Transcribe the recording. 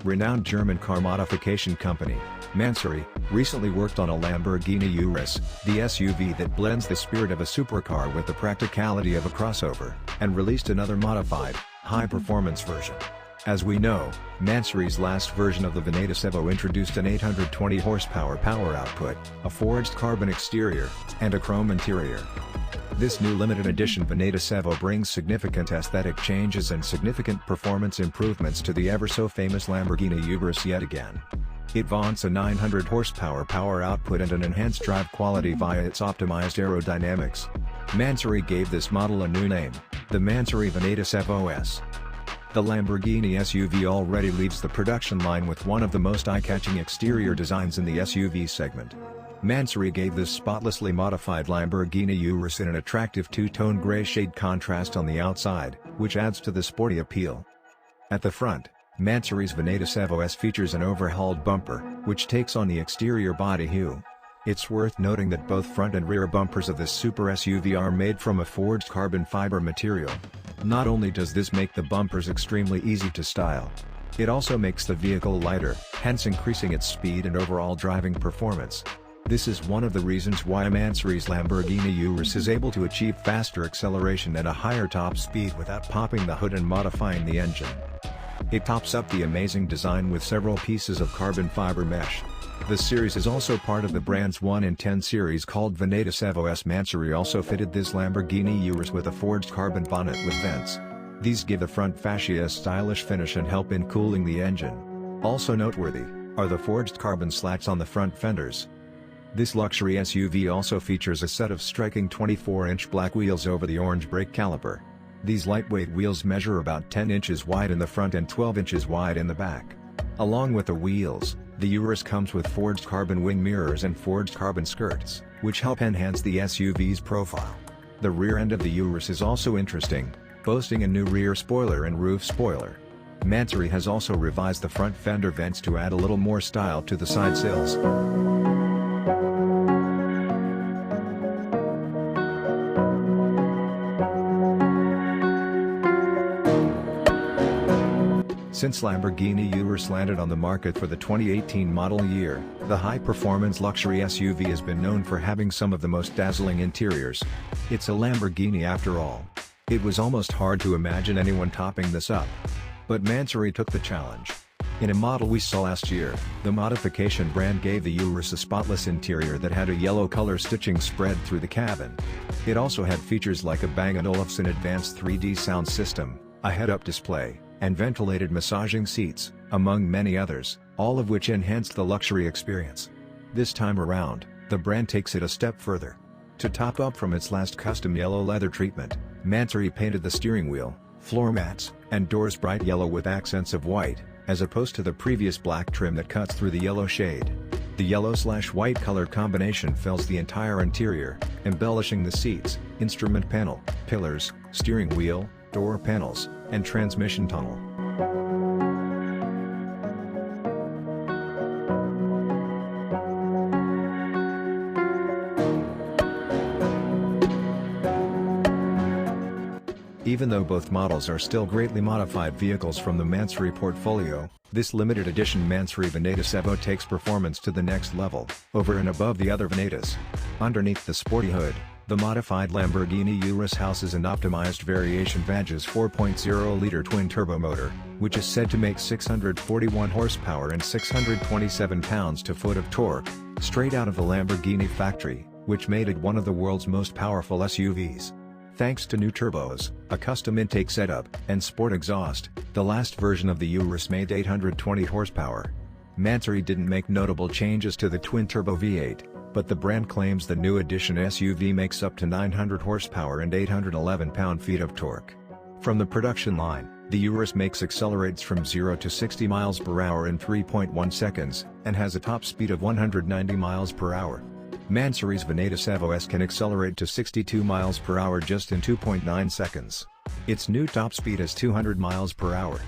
Renowned German car modification company, Mansory, recently worked on a Lamborghini Urus, the SUV that blends the spirit of a supercar with the practicality of a crossover, and released another modified, high-performance version. As we know, Mansory's last version of the Venatus Evo introduced an 820 horsepower power output, a forged carbon exterior, and a chrome interior. This new limited edition Venatus Evo brings significant aesthetic changes and significant performance improvements to the ever-so-famous Lamborghini Urus yet again. It vaunts a 900 horsepower power output and an enhanced drive quality via its optimized aerodynamics. Mansory gave this model a new name, the Mansory Venatus Evo S. The Lamborghini SUV already leads the production line with one of the most eye-catching exterior designs in the SUV segment. Mansory gave this spotlessly modified Lamborghini Urus in an attractive two-tone gray shade contrast on the outside, which adds to the sporty appeal. At the front, Mansory's Venatus Evo S features an overhauled bumper, which takes on the exterior body hue. It's worth noting that both front and rear bumpers of this super SUV are made from a forged carbon fiber material. Not only does this make the bumpers extremely easy to style, it also makes the vehicle lighter, hence increasing its speed and overall driving performance. This is one of the reasons why Mansory's Lamborghini Urus is able to achieve faster acceleration at a higher top speed without popping the hood and modifying the engine. It tops up the amazing design with several pieces of carbon fiber mesh. The series is also part of the brand's 1 in 10 series called Venatus Evo S. Mansory also fitted this Lamborghini Urus with a forged carbon bonnet with vents. These give the front fascia a stylish finish and help in cooling the engine. Also noteworthy are the forged carbon slats on the front fenders. This luxury SUV also features a set of striking 24-inch black wheels over the orange brake caliper. These lightweight wheels measure about 10 inches wide in the front and 12 inches wide in the back. Along with the wheels, the Urus comes with forged carbon wing mirrors and forged carbon skirts, which help enhance the SUV's profile. The rear end of the Urus is also interesting, boasting a new rear spoiler and roof spoiler. Mansory has also revised the front fender vents to add a little more style to the side sills. Since Lamborghini Urus landed on the market for the 2018 model year, the high-performance luxury SUV has been known for having some of the most dazzling interiors. It's a Lamborghini after all. It was almost hard to imagine anyone topping this up. But Mansory took the challenge. In a model we saw last year, the modification brand gave the Urus a spotless interior that had a yellow color stitching spread through the cabin. It also had features like a Bang & Olufsen advanced 3D sound system, a head-up display, and ventilated massaging seats, among many others, all of which enhanced the luxury experience. This time around, the brand takes it a step further. To top up from its last custom yellow leather treatment, Mansory painted the steering wheel, floor mats, and doors bright yellow with accents of white, as opposed to the previous black trim that cuts through the yellow shade. The yellow/white color combination fills the entire interior, embellishing the seats, instrument panel, pillars, steering wheel, door panels, and transmission tunnel. Even though both models are still greatly modified vehicles from the Mansory portfolio, this limited edition Mansory Venatus Evo takes performance to the next level, over and above the other Venatus. Underneath the sporty hood, the modified Lamborghini Urus houses an optimized variation Vange's 4.0-liter twin-turbo motor, which is said to make 641 horsepower and 627 pounds-to-foot of torque, straight out of the Lamborghini factory, which made it one of the world's most powerful SUVs. Thanks to new turbos, a custom intake setup, and sport exhaust, the last version of the Urus made 820 horsepower. Mansory didn't make notable changes to the twin-turbo V8, but the brand claims the new edition SUV makes up to 900 horsepower and 811 pound-feet of torque. From the production line, the Urus accelerates from 0 to 60 miles per hour in 3.1 seconds, and has a top speed of 190 miles per hour. Mansory's Venatus Evo S can accelerate to 62 miles per hour just in 2.9 seconds. Its new top speed is 200 miles per hour.